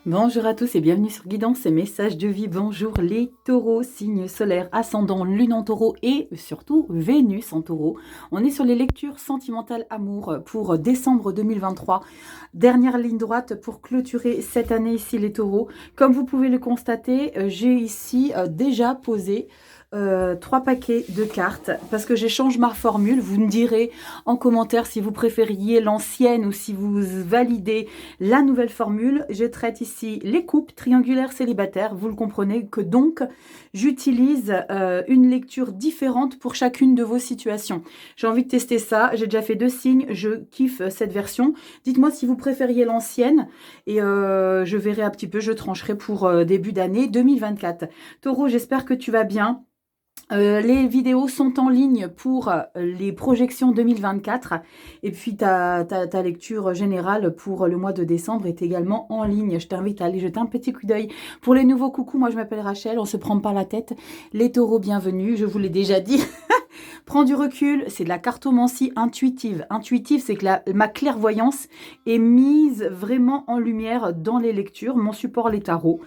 Bonjour à tous et bienvenue sur Guidance et Messages de vie. Bonjour les taureaux, signe solaire, ascendant, lune en taureau et surtout Vénus en taureau. On est sur les lectures sentimentales amour pour décembre 2023. Dernière ligne droite pour clôturer cette année ici les taureaux. Comme vous pouvez le constater, j'ai ici déjà posé 3 paquets de cartes parce que j'échange ma formule. Vous me direz en commentaire si vous préfériez l'ancienne ou si vous validez la nouvelle formule. Je traite ici les couples triangulaires célibataires. Vous le comprenez que donc j'utilise une lecture différente pour chacune de vos situations. J'ai envie de tester ça. J'ai déjà fait 2 signes. Je kiffe cette version. Dites-moi si vous préfériez l'ancienne et je verrai un petit peu. Je trancherai pour début d'année 2024. Taureau, j'espère que tu vas bien. Les vidéos sont en ligne pour les projections 2024 et puis ta lecture générale pour le mois de décembre est également en ligne. Je t'invite à aller jeter un petit coup d'œil. Pour les nouveaux coucou, moi je m'appelle Rachel, on se prend pas la tête. Les taureaux, bienvenue, je vous l'ai déjà dit. Prends du recul, c'est de la cartomancie intuitive. Intuitive, c'est que ma clairvoyance est mise vraiment en lumière dans les lectures. Mon support, les tarots.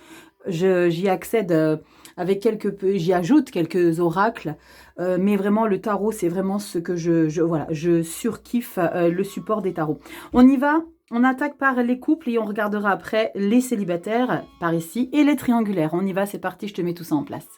J'y accède avec j'y ajoute quelques oracles, mais vraiment le tarot, c'est vraiment ce que voilà, je surkiffe le support des tarots. On y va, on attaque par les couples et on regardera après les célibataires par ici et les triangulaires. On y va, c'est parti, je te mets tout ça en place.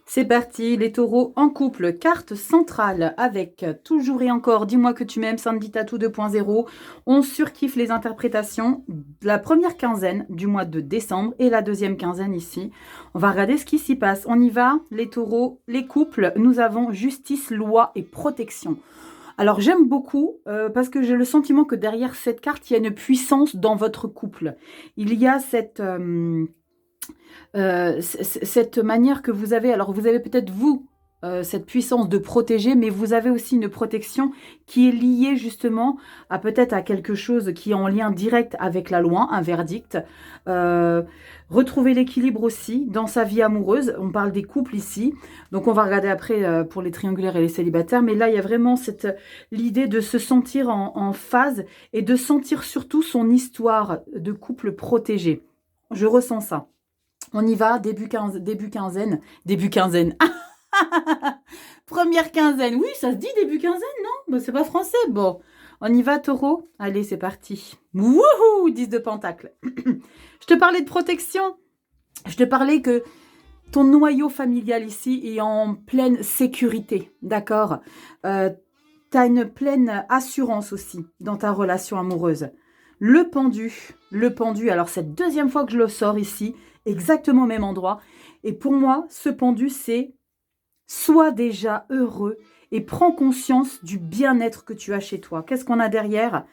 C'est parti, les taureaux en couple, carte centrale avec toujours et encore, dis-moi que tu m'aimes, Sandy Tattoo 2.0. On surkiffe les interprétations de la première quinzaine du mois de décembre et la deuxième quinzaine ici. On va regarder ce qui s'y passe. On y va, les taureaux, les couples, nous avons justice, loi et protection. Alors j'aime beaucoup parce que j'ai le sentiment que derrière cette carte, il y a une puissance dans votre couple. Il y a cette manière que vous avez, alors vous avez peut-être vous, cette puissance de protéger, mais vous avez aussi une protection qui est liée justement à peut-être à quelque chose qui est en lien direct avec la loi, un verdict. Retrouver l'équilibre aussi dans sa vie amoureuse. On parle des couples ici, donc on va regarder après pour les triangulaires et les célibataires, mais là il y a vraiment l'idée de se sentir en phase et de sentir surtout son histoire de couple protégé. Je ressens ça. On y va, début quinzaine. Début quinzaine. Première quinzaine. Oui, ça se dit début quinzaine, non? C'est pas français. Bon, on y va, taureau. Allez, c'est parti. Wouhou, 10 de pentacle. Je te parlais de protection. Je te parlais que ton noyau familial ici est en pleine sécurité. D'accord. Tu as une pleine assurance aussi dans ta relation amoureuse. Le pendu, alors c'est la 2e fois que je le sors ici, exactement au même endroit. Et pour moi, ce pendu, c'est sois déjà heureux et prends conscience du bien-être que tu as chez toi. Qu'est-ce qu'on a derrière?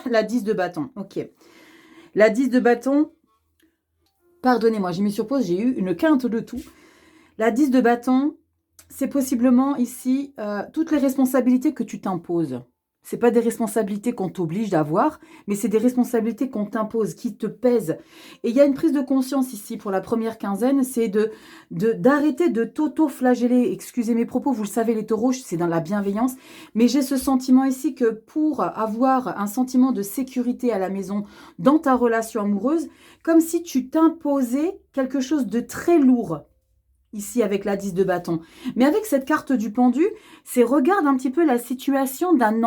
La 10 de bâton, ok. La 10 de bâton, pardonnez-moi, j'ai mis sur pause, j'ai eu une quinte de tout. La 10 de bâton, c'est possiblement ici toutes les responsabilités que tu t'imposes. Ce n'est pas des responsabilités qu'on t'oblige d'avoir, mais c'est des responsabilités qu'on t'impose, qui te pèsent. Et il y a une prise de conscience ici pour la première quinzaine, c'est d'arrêter de t'auto-flageller. Excusez mes propos, vous le savez, les taureaux, c'est dans la bienveillance. Mais j'ai ce sentiment ici que pour avoir un sentiment de sécurité à la maison, dans ta relation amoureuse, comme si tu t'imposais quelque chose de très lourd. Ici avec la 10 de bâton. Mais avec cette carte du pendu, c'est regarde un petit peu la situation d'un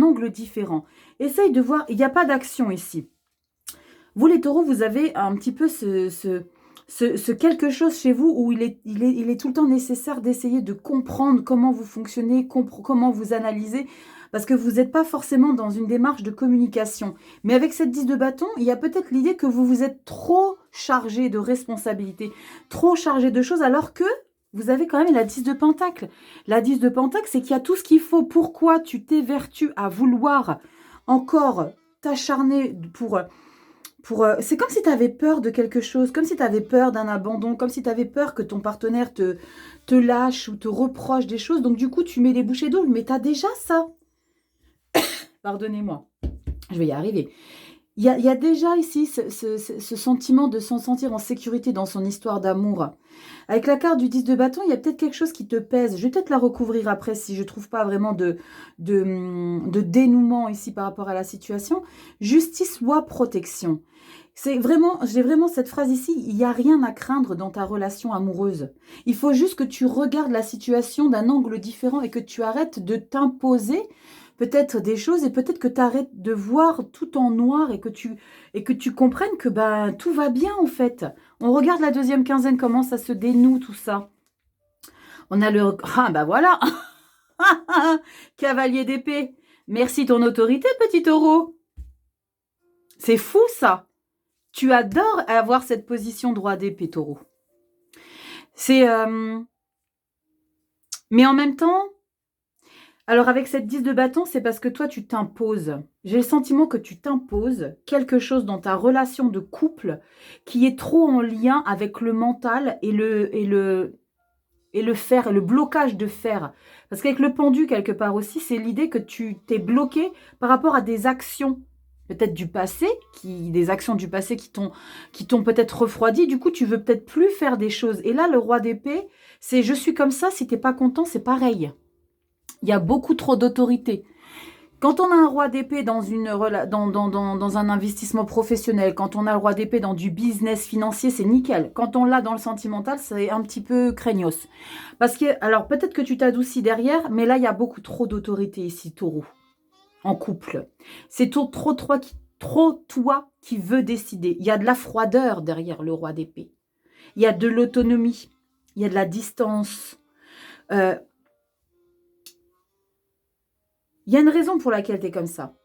angle différent. Essaye de voir, il n'y a pas d'action ici. Vous les taureaux, vous avez un petit peu ce quelque chose chez vous où il est tout le temps nécessaire d'essayer de comprendre comment vous fonctionnez, comment vous analysez, parce que vous n'êtes pas forcément dans une démarche de communication. Mais avec cette 10 de bâton, il y a peut-être l'idée que vous vous êtes trop chargé de responsabilités, trop chargé de choses, alors que vous avez quand même la 10 de pentacle. La 10 de pentacle, c'est qu'il y a tout ce qu'il faut. Pourquoi tu t'évertues à vouloir encore t'acharner c'est comme si tu avais peur de quelque chose, comme si tu avais peur d'un abandon, comme si tu avais peur que ton partenaire te lâche ou te reproche des choses. Donc du coup, tu mets les bouchées doubles, mais tu as déjà ça. Pardonnez-moi, je vais y arriver. Il y a déjà ici ce sentiment de s'en sentir en sécurité dans son histoire d'amour. Avec la carte du 10 de bâton, il y a peut-être quelque chose qui te pèse. Je vais peut-être la recouvrir après si je ne trouve pas vraiment de dénouement ici par rapport à la situation. Justice, loi, protection. j'ai vraiment cette phrase ici, il n'y a rien à craindre dans ta relation amoureuse. Il faut juste que tu regardes la situation d'un angle différent et que tu arrêtes de t'imposer peut-être des choses et peut-être que tu arrêtes de voir tout en noir et que tu comprennes que ben, tout va bien en fait. On regarde la deuxième quinzaine, comment ça se dénoue tout ça. On a le... Ah ben voilà. Cavalier d'épée. Merci ton autorité, petit taureau. C'est fou ça. Tu adores avoir cette position droit d'épée, taureau. C'est... Mais en même temps, alors avec cette 10 de bâton, c'est parce que toi, tu t'imposes. J'ai le sentiment que tu t'imposes quelque chose dans ta relation de couple qui est trop en lien avec le mental et le fer, le blocage de fer. Parce qu'avec le pendu, quelque part aussi, c'est l'idée que tu t'es bloqué par rapport à des actions peut-être du passé, des actions du passé qui t'ont peut-être refroidi. Du coup, tu veux peut-être plus faire des choses. Et là, le roi d'épée, c'est je suis comme ça, si t'es pas content, c'est pareil. Il y a beaucoup trop d'autorité. Quand on a un roi d'épée dans un investissement professionnel, quand on a le roi d'épée dans du business financier, c'est nickel. Quand on l'a dans le sentimental, c'est un petit peu craignos. Parce que, alors peut-être que tu t'adoucis derrière, mais là, il y a beaucoup trop d'autorité ici, taureau. En couple. C'est trop toi qui veux décider. Il y a de la froideur derrière le roi d'épée. Il y a de l'autonomie. Il y a de la distance. Il y a une raison pour laquelle tu es comme ça.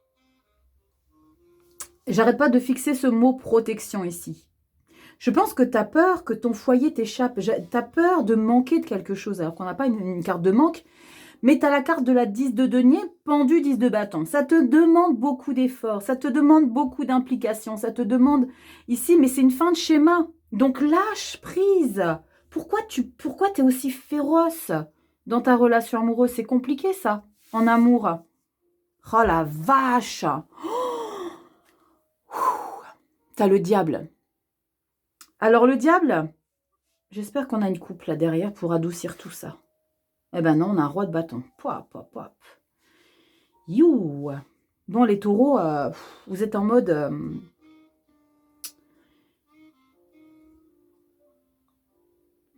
J'arrête pas de fixer ce mot protection ici. Je pense que tu as peur que ton foyer t'échappe. Tu as peur de manquer de quelque chose. Alors qu'on n'a pas une carte de manque. Mais tu as la carte de la 10 de denier, pendu 10 de bâton. Ça te demande beaucoup d'efforts, ça te demande beaucoup d'implication, ça te demande ici, mais c'est une fin de schéma. Donc lâche prise. Pourquoi tu es aussi féroce dans ta relation amoureuse? C'est compliqué ça, en amour. Oh la vache. T'as le diable. Alors le diable, j'espère qu'on a une coupe là derrière pour adoucir tout ça. Eh ben non, on a un roi de bâton. Pouah, pouah, pouah. You. Bon, les taureaux, vous êtes en mode...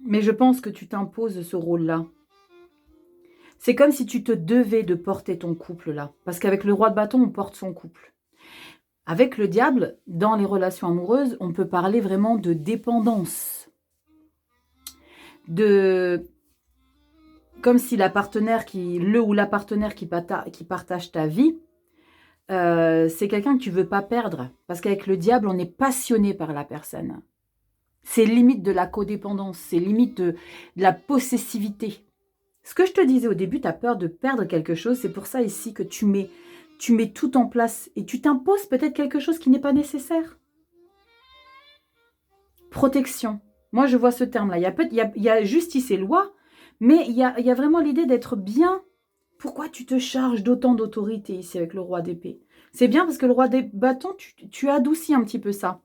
Mais je pense que tu t'imposes ce rôle-là. C'est comme si tu te devais de porter ton couple là. Parce qu'avec le roi de bâton, on porte son couple. Avec le diable, dans les relations amoureuses, on peut parler vraiment de dépendance. Comme si la partenaire la partenaire qui partage ta vie, c'est quelqu'un que tu veux pas perdre. Parce qu'avec le diable, on est passionné par la personne. C'est limite de la codépendance, c'est limite de la possessivité. Ce que je te disais au début, tu as peur de perdre quelque chose. C'est pour ça ici que tu mets tout en place et tu t'imposes peut-être quelque chose qui n'est pas nécessaire. Protection. Moi, je vois ce terme-là. Il y a justice et loi, mais il y a vraiment l'idée d'être bien. Pourquoi tu te charges d'autant d'autorité ici avec le roi d'épée? C'est bien parce que le roi des bâtons, tu adoucis un petit peu ça.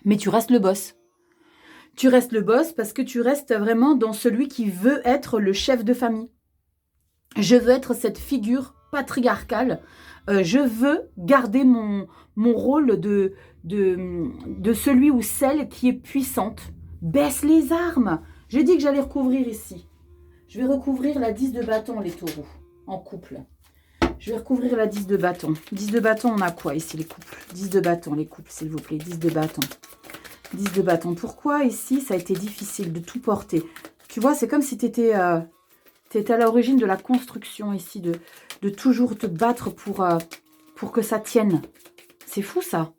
Mais tu restes le boss. Tu restes le boss parce que tu restes vraiment dans celui qui veut être le chef de famille. Je veux être cette figure patriarcale. Je veux garder mon rôle de celui ou celle qui est puissante. Baisse les armes. J'ai dit que j'allais recouvrir ici. Je vais recouvrir la 10 de bâton, les taureaux, en couple. Je vais recouvrir la 10 de bâton. 10 de bâton, on a quoi ici, les couples? 10 de bâton, les couples, s'il vous plaît. 10 de bâton. 10 de bâton. Pourquoi ici, ça a été difficile de tout porter? Tu vois, c'est comme si tu étais à l'origine de la construction ici, de toujours te battre pour que ça tienne. C'est fou, ça.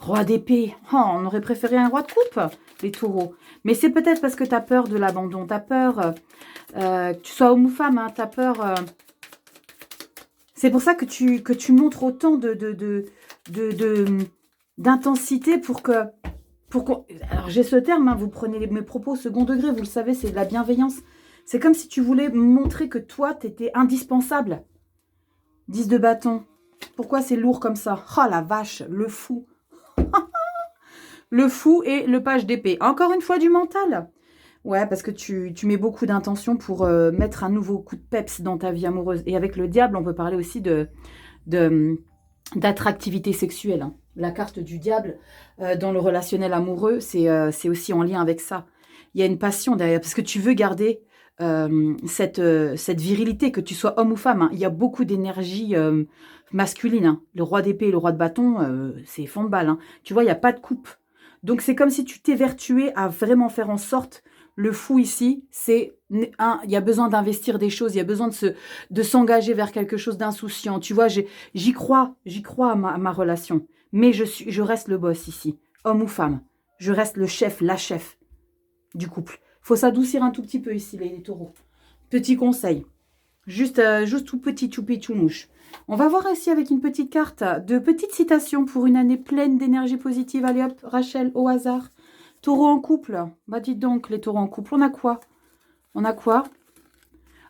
Roi d'épée. Oh, on aurait préféré un roi de coupe, les taureaux. Mais c'est peut-être parce que tu as peur de l'abandon. Tu as peur, que tu sois homme ou femme, hein, tu as peur... C'est pour ça que tu montres autant d'intensité pour que... Alors, j'ai ce terme, hein, vous prenez mes propos au second degré, vous le savez, c'est de la bienveillance. C'est comme si tu voulais montrer que toi, tu étais indispensable. 10 de bâton. Pourquoi c'est lourd comme ça? Oh la vache, le fou. Le fou et le page d'épée. Encore une fois, du mental. Ouais, parce que tu mets beaucoup d'intention pour mettre un nouveau coup de peps dans ta vie amoureuse. Et avec le diable, on peut parler aussi de d'attractivité sexuelle, hein. La carte du diable dans le relationnel amoureux, c'est aussi en lien avec ça. Il y a une passion derrière, parce que tu veux garder cette virilité, que tu sois homme ou femme, hein. Il y a beaucoup d'énergie masculine, hein. Le roi d'épée et le roi de bâton, c'est fond de balle, hein. Tu vois, il n'y a pas de coupe. Donc, c'est comme si tu t'évertuais à vraiment faire en sorte. Le fou ici, c'est il y a besoin d'investir des choses, il y a besoin de s'engager vers quelque chose d'insouciant. Tu vois, j'y crois à ma relation. Mais je reste le boss ici, homme ou femme. Je reste le chef, la chef du couple. Faut s'adoucir un tout petit peu ici, les taureaux. Petit conseil. Juste tout petit, choupi, mouche. On va voir ici avec une petite carte de petites citations pour une année pleine d'énergie positive. Allez hop, Rachel, au hasard. Taureau en couple. Bah dites donc, les taureaux en couple, on a quoi? On a quoi?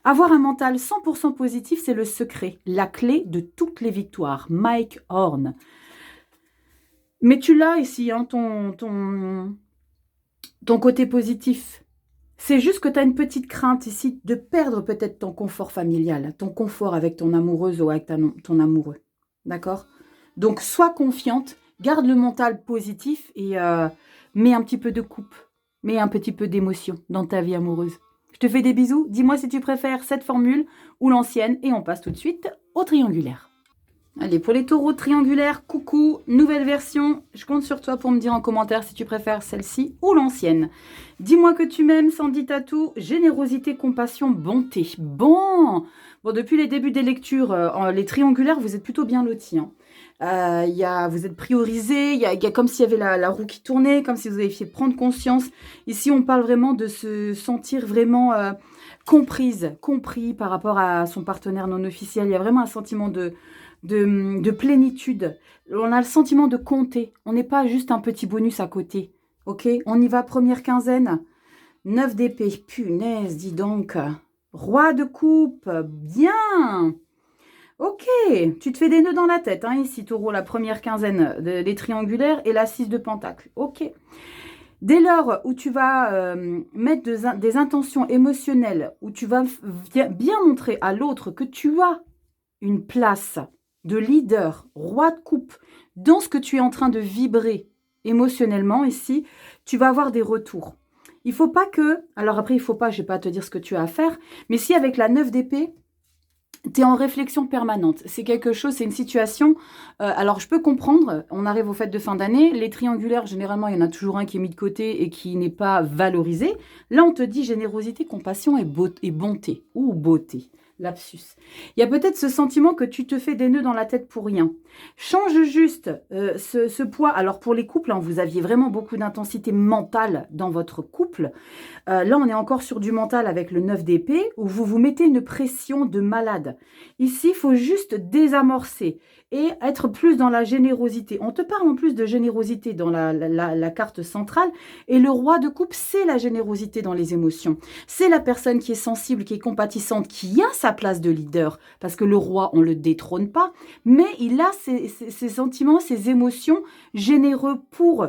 Avoir un mental 100% positif, c'est le secret, la clé de toutes les victoires. Mike Horn. Mais tu l'as ici, hein, ton côté positif. C'est juste que tu as une petite crainte ici de perdre peut-être ton confort familial, ton confort avec ton amoureuse ou avec ton amoureux. D'accord? Donc, sois confiante, garde le mental positif et mets un petit peu de coupe, mets un petit peu d'émotion dans ta vie amoureuse. Je te fais des bisous. Dis-moi si tu préfères cette formule ou l'ancienne et on passe tout de suite au triangulaire. Allez, pour les taureaux triangulaires, coucou, nouvelle version. Je compte sur toi pour me dire en commentaire si tu préfères celle-ci ou l'ancienne. Dis-moi que tu m'aimes, Sandy Tatou. Générosité, compassion, bonté. Bon, depuis les débuts des lectures, les triangulaires, vous êtes plutôt bien lotis, hein. Vous êtes priorisés, il y a comme s'il y avait la roue qui tournait, comme si vous aviez fait prendre conscience. Ici, on parle vraiment de se sentir vraiment compris par rapport à son partenaire non officiel. Il y a vraiment un sentiment de plénitude. On a le sentiment de compter. On n'est pas juste un petit bonus à côté. Ok, on y va, première quinzaine. 9 d'épée. Punaise, dis donc. Roi de coupe. Bien. Ok, tu te fais des nœuds dans la tête, hein, ici, taureau, la première quinzaine des triangulaires et la 6 de pentacle. Ok. Dès lors où tu vas mettre des intentions émotionnelles, où tu vas bien montrer à l'autre que tu as une place de leader, roi de coupe, dans ce que tu es en train de vibrer émotionnellement ici, tu vas avoir des retours. Il faut pas que, alors après il faut pas, je vais pas te dire ce que tu as à faire, mais si avec la 9 d'épée, tu es en réflexion permanente. C'est quelque chose, c'est une situation. Alors, je peux comprendre, on arrive aux fêtes de fin d'année. Les triangulaires, généralement, il y en a toujours un qui est mis de côté et qui n'est pas valorisé. Là, on te dit générosité, compassion et bonté. Ou beauté. Lapsus. Il y a peut-être ce sentiment que tu te fais des nœuds dans la tête pour rien. Change juste ce poids. Alors, pour les couples, hein, vous aviez vraiment beaucoup d'intensité mentale dans votre couple. Là, on est encore sur du mental avec le 9 d'épée, où vous vous mettez une pression de malade. Ici, il faut juste désamorcer et être plus dans la générosité. On te parle en plus de générosité dans la carte centrale. Et le roi de coupe, c'est la générosité dans les émotions. C'est la personne qui est sensible, qui est compatissante, qui a sa place de leader. Parce que le roi, on ne le détrône pas. Mais il a ses sentiments, ses émotions généreux pour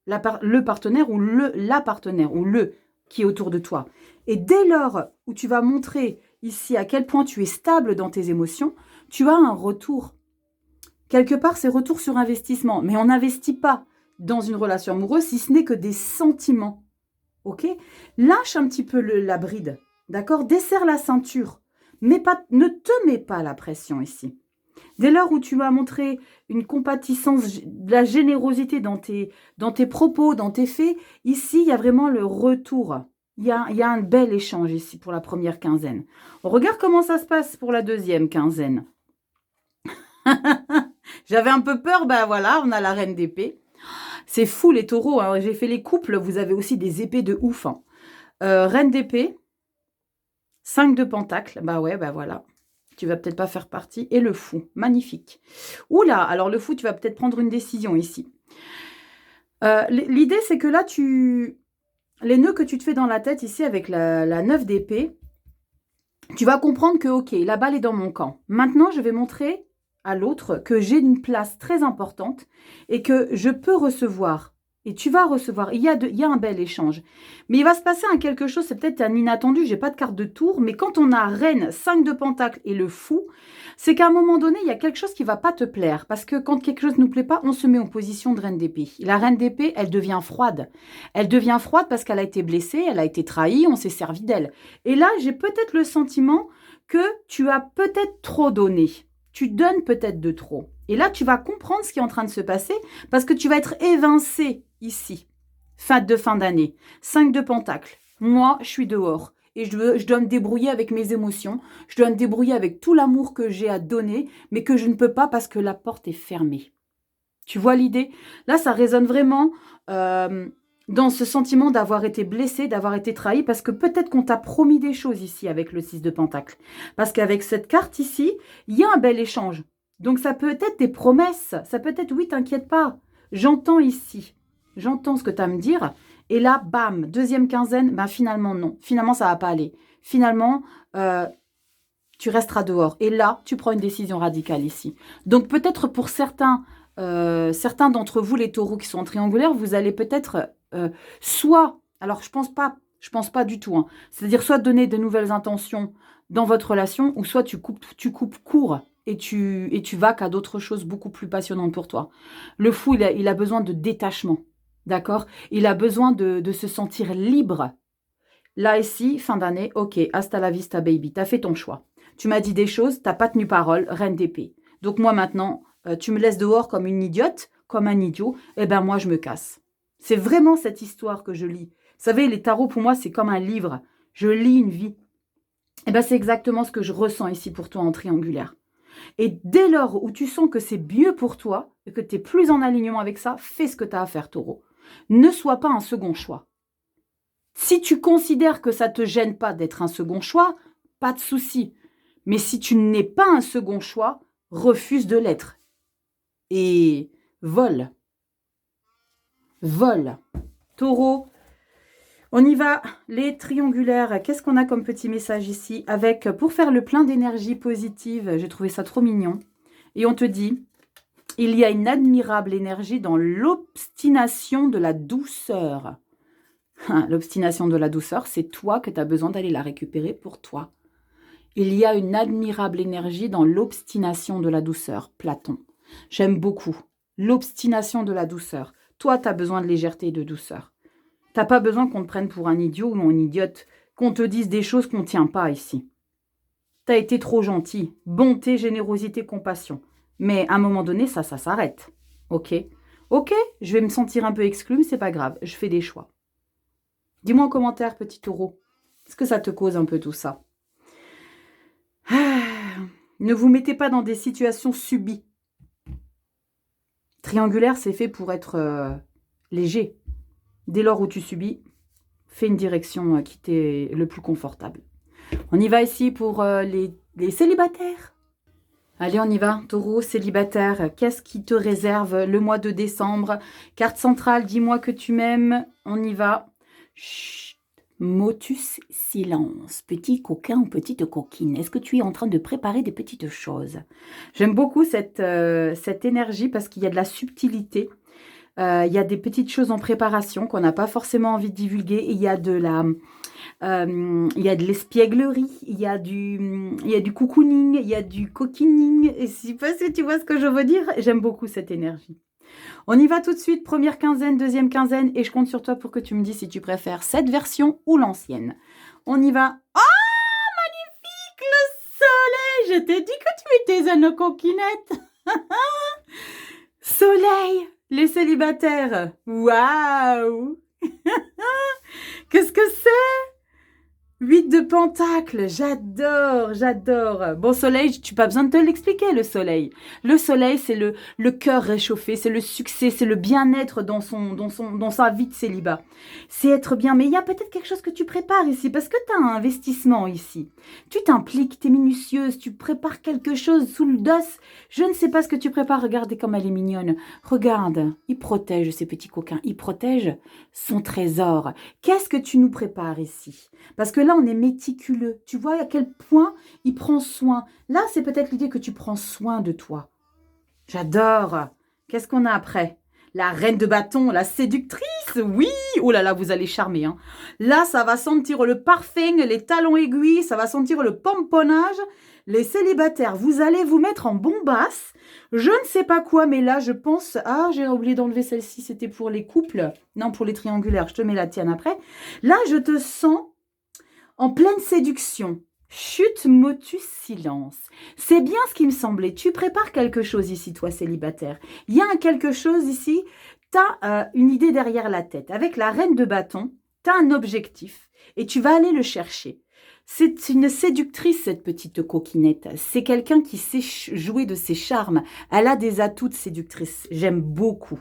le partenaire ou la partenaire ou le qui est autour de toi. Et dès lors où tu vas montrer ici à quel point tu es stable dans tes émotions, tu as un retour. Quelque part, c'est retour sur investissement. Mais on n'investit pas dans une relation amoureuse si ce n'est que des sentiments. Ok? Lâche un petit peu la bride. D'accord? Desserre la ceinture. Mais ne te mets pas la pression ici. Dès lors où tu vas montrer une compatissance, de la générosité dans tes propos, dans tes faits, ici, il y a vraiment le retour. Il y a un bel échange ici pour la première quinzaine. On regarde comment ça se passe pour la deuxième quinzaine. J'avais un peu peur, ben voilà, on a la reine d'épée. C'est fou les taureaux, hein. J'ai fait les couples, vous avez aussi des épées de ouf, hein. Reine d'épée, 5 de pentacle, bah ouais, bah voilà. Tu vas peut-être pas faire partie. Et le fou, magnifique. Oula, alors le fou, tu vas peut-être prendre une décision ici. L'idée, c'est que là, les nœuds que tu te fais dans la tête ici avec la 9 d'épée, tu vas comprendre que, ok, la balle est dans mon camp. Maintenant, je vais montrer à l'autre que j'ai une place très importante et que je peux recevoir Et tu vas recevoir. Il y a un bel échange. Mais il va se passer quelque chose, c'est peut-être un inattendu, j'ai pas de carte de tour, mais quand on a Reine, 5 de Pentacle et le Fou, c'est qu'à un moment donné, il y a quelque chose qui va pas te plaire. Parce que quand quelque chose ne nous plaît pas, on se met en position de Reine d'épée. La Reine d'épée, elle devient froide. Elle devient froide parce qu'elle a été blessée, elle a été trahie, on s'est servi d'elle. Et là, j'ai peut-être le sentiment que tu as peut-être trop donné. Tu donnes peut-être de trop. Et là, tu vas comprendre ce qui est en train de se passer parce que tu vas être évincé ici. Fin d'année. 5 de Pentacle. Moi, je suis dehors. Et je dois me débrouiller avec mes émotions. Je dois me débrouiller avec tout l'amour que j'ai à donner, mais que je ne peux pas parce que la porte est fermée. Tu vois l'idée? Là, ça résonne vraiment dans ce sentiment d'avoir été blessé, d'avoir été trahi, parce que peut-être qu'on t'a promis des choses ici avec le 6 de Pentacle. Parce qu'avec cette carte ici, il y a un bel échange. Donc ça peut être des promesses. Ça peut être, oui, t'inquiète pas. J'entends ici. J'entends ce que tu as à me dire. Et là, bam, deuxième quinzaine, ben finalement, non. Finalement, ça ne va pas aller. Finalement, tu resteras dehors. Et là, tu prends une décision radicale ici. Donc peut-être pour certains d'entre vous, les taureaux qui sont en triangulaire, vous allez peut-être soit, alors je pense pas du tout, hein, c'est-à-dire soit donner de nouvelles intentions dans votre relation, ou soit tu coupes court et tu vas qu'à d'autres choses beaucoup plus passionnantes pour toi. Le fou, il a besoin de détachement, d'accord? Il a besoin de se sentir libre. Là, ici, fin d'année, ok, hasta la vista, baby, t'as fait ton choix. Tu m'as dit des choses, t'as pas tenu parole, reine d'épée. Donc moi, maintenant, tu me laisses dehors comme une idiote, comme un idiot, eh ben moi, je me casse. C'est vraiment cette histoire que je lis. Vous savez, les tarots, pour moi, c'est comme un livre. Je lis une vie. Eh ben, c'est exactement ce que je ressens ici pour toi en triangulaire. Et dès lors où tu sens que c'est mieux pour toi et que tu es plus en alignement avec ça, fais ce que tu as à faire, taureau. Ne sois pas un second choix. Si tu considères que ça ne te gêne pas d'être un second choix, pas de souci. Mais si tu n'es pas un second choix, refuse de l'être. Et vole. Vole. Taureau, on y va. Les triangulaires, qu'est-ce qu'on a comme petit message ici? Avec, pour faire le plein d'énergie positive, j'ai trouvé ça trop mignon. Et on te dit, il y a une admirable énergie dans l'obstination de la douceur. L'obstination de la douceur, c'est toi que tu as besoin d'aller la récupérer pour toi. Il y a une admirable énergie dans l'obstination de la douceur, Platon. J'aime beaucoup. L'obstination de la douceur. Toi, tu as besoin de légèreté et de douceur. Tu n'as pas besoin qu'on te prenne pour un idiot ou une idiote, qu'on te dise des choses qu'on ne tient pas ici. Tu as été trop gentil. Bonté, générosité, compassion. Mais à un moment donné, ça s'arrête. Ok? Ok, je vais me sentir un peu exclue, mais c'est pas grave. Je fais des choix. Dis-moi en commentaire, petit taureau. Est-ce que ça te cause un peu tout ça? Ne vous mettez pas dans des situations subies. Triangulaire, c'est fait pour être léger. Dès lors où tu subis, fais une direction qui t'est le plus confortable. On y va ici pour les célibataires. Allez, on y va. Taureau, célibataire, qu'est-ce qui te réserve le mois de décembre? Carte centrale, dis-moi que tu m'aimes. On y va. Chut. Motus silence. Petit coquin ou petite coquine, est-ce que tu es en train de préparer des petites choses? J'aime beaucoup cette énergie parce qu'il y a de la subtilité. Il y a des petites choses en préparation qu'on n'a pas forcément envie de divulguer. Il y a de l'espièglerie, il y a du cocooning, il y a du coquining. Et je ne sais pas si tu vois ce que je veux dire. J'aime beaucoup cette énergie. On y va tout de suite, première quinzaine, deuxième quinzaine, et je compte sur toi pour que tu me dises si tu préfères cette version ou l'ancienne. On y va. Oh, magnifique, le soleil! Je t'ai dit que tu étais une coquinette. Soleil, les célibataires. Waouh! Qu'est-ce que c'est? 8 de pentacle, j'adore, j'adore. Bon, soleil, tu n'as pas besoin de te l'expliquer, le soleil. Le soleil, c'est le cœur réchauffé, c'est le succès, c'est le bien-être dans sa vie de célibat. C'est être bien, mais il y a peut-être quelque chose que tu prépares ici, parce que tu as un investissement ici. Tu t'impliques, tu es minutieuse, tu prépares quelque chose sous le dos. Je ne sais pas ce que tu prépares, regardez comme elle est mignonne. Regarde, il protège ces petits coquins, il protège son trésor. Qu'est-ce que tu nous prépares ici? Parce que là, on est méticuleux. Tu vois à quel point il prend soin. Là, c'est peut-être l'idée que tu prends soin de toi. J'adore. Qu'est-ce qu'on a après? la reine de bâton, la séductrice, oui. Oh là là, vous allez charmer. Hein. Là, ça va sentir le parfum, les talons aiguilles, ça va sentir le pomponnage. Les célibataires, vous allez vous mettre en bombasse. Je ne sais pas quoi, mais là, je pense... Ah, j'ai oublié d'enlever celle-ci, c'était pour les couples. Non, pour les triangulaires, je te mets la tienne après. Là, je te sens en pleine séduction. Chut, motus, silence. C'est bien ce qui me semblait. Tu prépares quelque chose ici, toi, célibataire. Il y a un quelque chose ici. Tu as une idée derrière la tête. Avec la reine de bâton, tu as un objectif et tu vas aller le chercher. C'est une séductrice, cette petite coquinette. C'est quelqu'un qui sait jouer de ses charmes. Elle a des atouts de séductrice. J'aime beaucoup.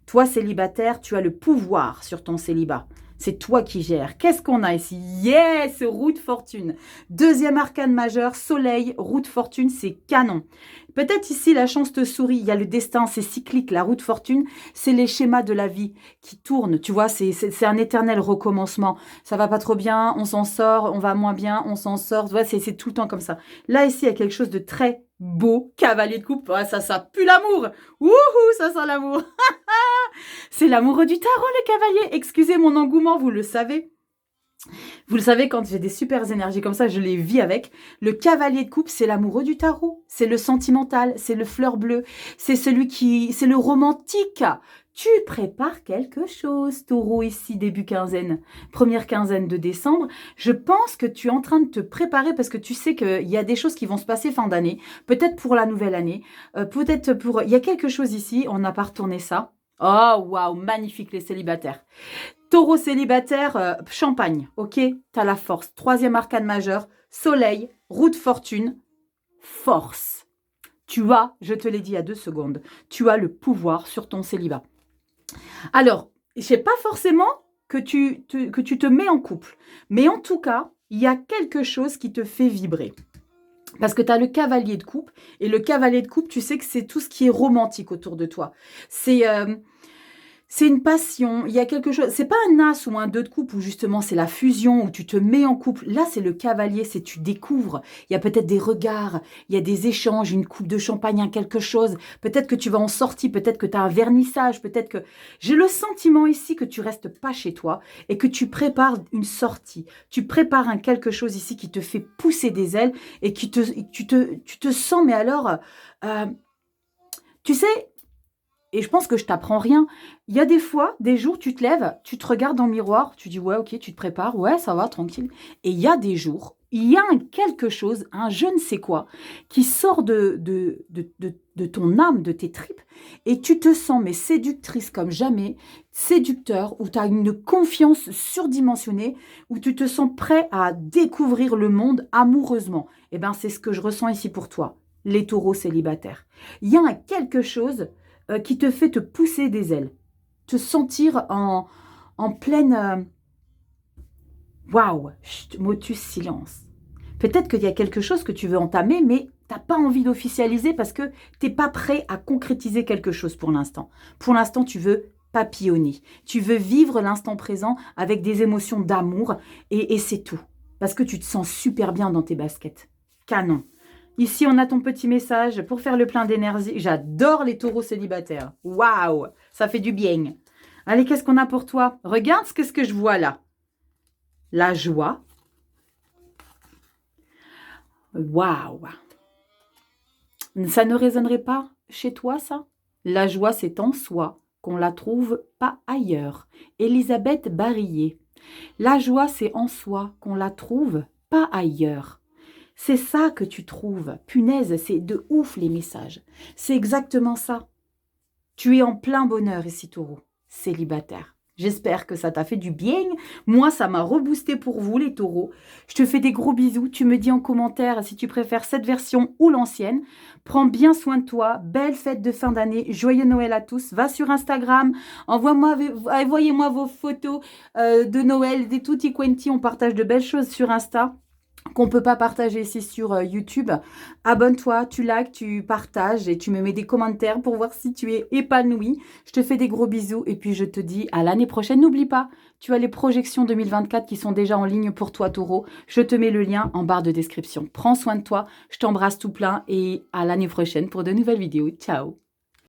Toi, célibataire, tu as le pouvoir sur ton célibat. C'est toi qui gères. Qu'est-ce qu'on a ici? Yes, roue de fortune. Deuxième arcane majeur, soleil, roue de fortune, c'est canon. Peut-être ici, la chance te sourit. Il y a le destin, c'est cyclique. La roue de fortune, c'est les schémas de la vie qui tournent. Tu vois, c'est un éternel recommencement. Ça va pas trop bien, on s'en sort. On va moins bien, on s'en sort. Tu vois, c'est tout le temps comme ça. Là, ici, il y a quelque chose de très beau. Cavalier de coupe. Ouais, ça pue l'amour. Wouhou, ça sent l'amour. C'est l'amoureux du tarot, le cavalier. Excusez mon engouement, vous le savez. Vous le savez, quand j'ai des super énergies comme ça, je les vis avec. Le cavalier de coupe, c'est l'amoureux du tarot. C'est le sentimental, c'est le fleur bleue. C'est c'est le romantique. Tu prépares quelque chose, taureau, ici, début quinzaine. Première quinzaine de décembre. Je pense que tu es en train de te préparer parce que tu sais qu'il y a des choses qui vont se passer fin d'année. Peut-être pour la nouvelle année. Peut-être pour... Il y a quelque chose ici, on n'a pas retourné ça. Oh, waouh, magnifique les célibataires. Taureau célibataire, champagne, ok? T'as la force. Troisième arcane majeur, soleil, roue de fortune, force. Tu as, je te l'ai dit il y a 2 secondes, tu as le pouvoir sur ton célibat. Alors, je sais pas forcément que tu te mets en couple, mais en tout cas, il y a quelque chose qui te fait vibrer. Parce que tu as le cavalier de coupe, et le cavalier de coupe, tu sais que c'est tout ce qui est romantique autour de toi. C'est une passion, il y a quelque chose, c'est pas un as ou un 2 de coupe où justement c'est la fusion, où tu te mets en couple. Là, c'est le cavalier, c'est tu découvres. Il y a peut-être des regards, il y a des échanges, une coupe de champagne, quelque chose. Peut-être que tu vas en sortie, peut-être que tu as un vernissage, peut-être que... J'ai le sentiment ici que tu restes pas chez toi et que tu prépares une sortie. Tu prépares quelque chose ici qui te fait pousser des ailes et tu te sens, mais alors... tu sais... Et je pense que je t'apprends rien. Il y a des fois, des jours, tu te lèves, tu te regardes dans le miroir, tu dis ouais, ok, tu te prépares, ouais, ça va, tranquille. Et il y a des jours, il y a quelque chose, un je ne sais quoi, qui sort de ton âme, de tes tripes, et tu te sens mais séductrice comme jamais, séducteur, où tu as une confiance surdimensionnée, où tu te sens prêt à découvrir le monde amoureusement. Eh bien, c'est ce que je ressens ici pour toi, les taureaux célibataires. Il y a quelque chose qui te fait te pousser des ailes, te sentir en pleine... Waouh, motus, silence. Peut-être qu'il y a quelque chose que tu veux entamer, mais tu n'as pas envie d'officialiser parce que tu n'es pas prêt à concrétiser quelque chose pour l'instant. Pour l'instant, tu veux papillonner. Tu veux vivre l'instant présent avec des émotions d'amour et c'est tout. Parce que tu te sens super bien dans tes baskets. Canon. Ici, on a ton petit message pour faire le plein d'énergie. J'adore les taureaux célibataires. Waouh, ça fait du bien. Allez, qu'est-ce qu'on a pour toi? Regarde ce que je vois là. La joie. Waouh. Ça ne résonnerait pas chez toi, ça? La joie, c'est en soi, qu'on la trouve pas ailleurs. Elisabeth Barillet. La joie, c'est en soi, qu'on la trouve pas ailleurs. C'est ça que tu trouves. Punaise, c'est de ouf les messages. C'est exactement ça. Tu es en plein bonheur ici, taureau, célibataire. J'espère que ça t'a fait du bien. Moi, ça m'a reboosté pour vous, les taureaux. Je te fais des gros bisous. Tu me dis en commentaire si tu préfères cette version ou l'ancienne. Prends bien soin de toi. Belle fête de fin d'année. Joyeux Noël à tous. Va sur Instagram. Envoyez-moi vos photos de Noël, des tutti quanti. On partage de belles choses sur Insta qu'on ne peut pas partager ici sur YouTube. Abonne-toi, tu likes, tu partages et tu me mets des commentaires pour voir si tu es épanoui. Je te fais des gros bisous et puis je te dis à l'année prochaine. N'oublie pas, tu as les projections 2024 qui sont déjà en ligne pour toi, taureau. Je te mets le lien en barre de description. Prends soin de toi, je t'embrasse tout plein et à l'année prochaine pour de nouvelles vidéos. Ciao!